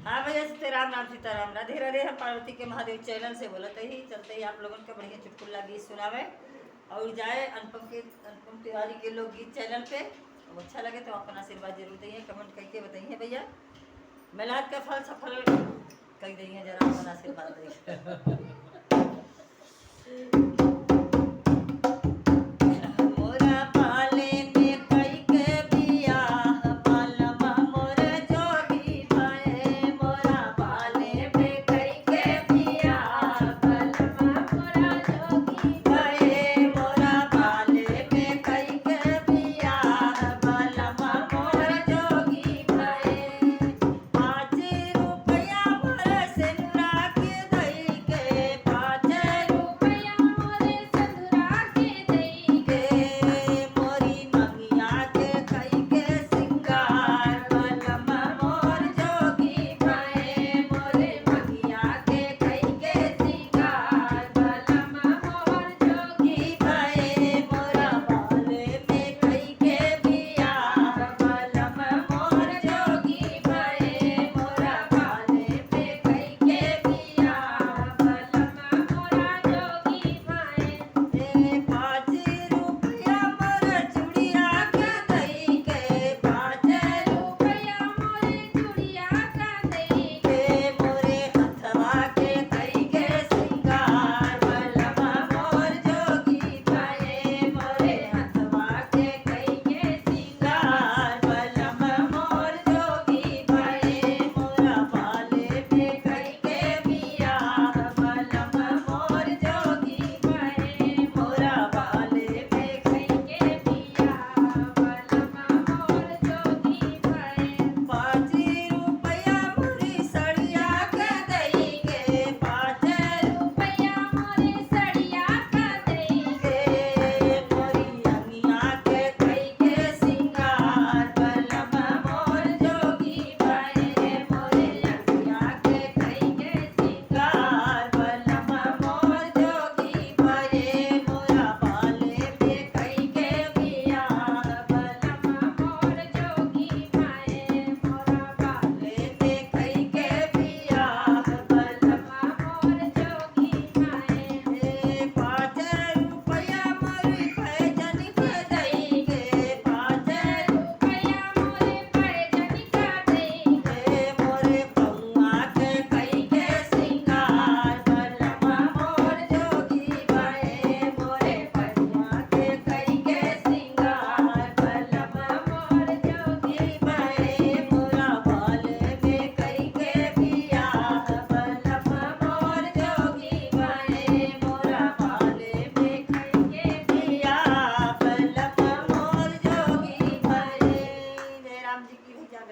हाँ भैया, सीताराम, राम सीताराम, राधे राधे। हम पार्वती के महादेव चैनल से बोलते ही चलते ही आप लोगों का बढ़िया चुटकुला गीत सुनावे और जाए अनुपम तिवारी के लोग गीत चैनल पे। अब अच्छा लगे तो अपना आशीर्वाद जरूर दिए, कमेंट करके बताइए भैया। मेहनत का फल सफल कर दिए, जरा अपना आशीर्वाद दिए।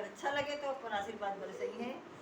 अच्छा लगे तो अपन आशीर्वाद बरसाइए।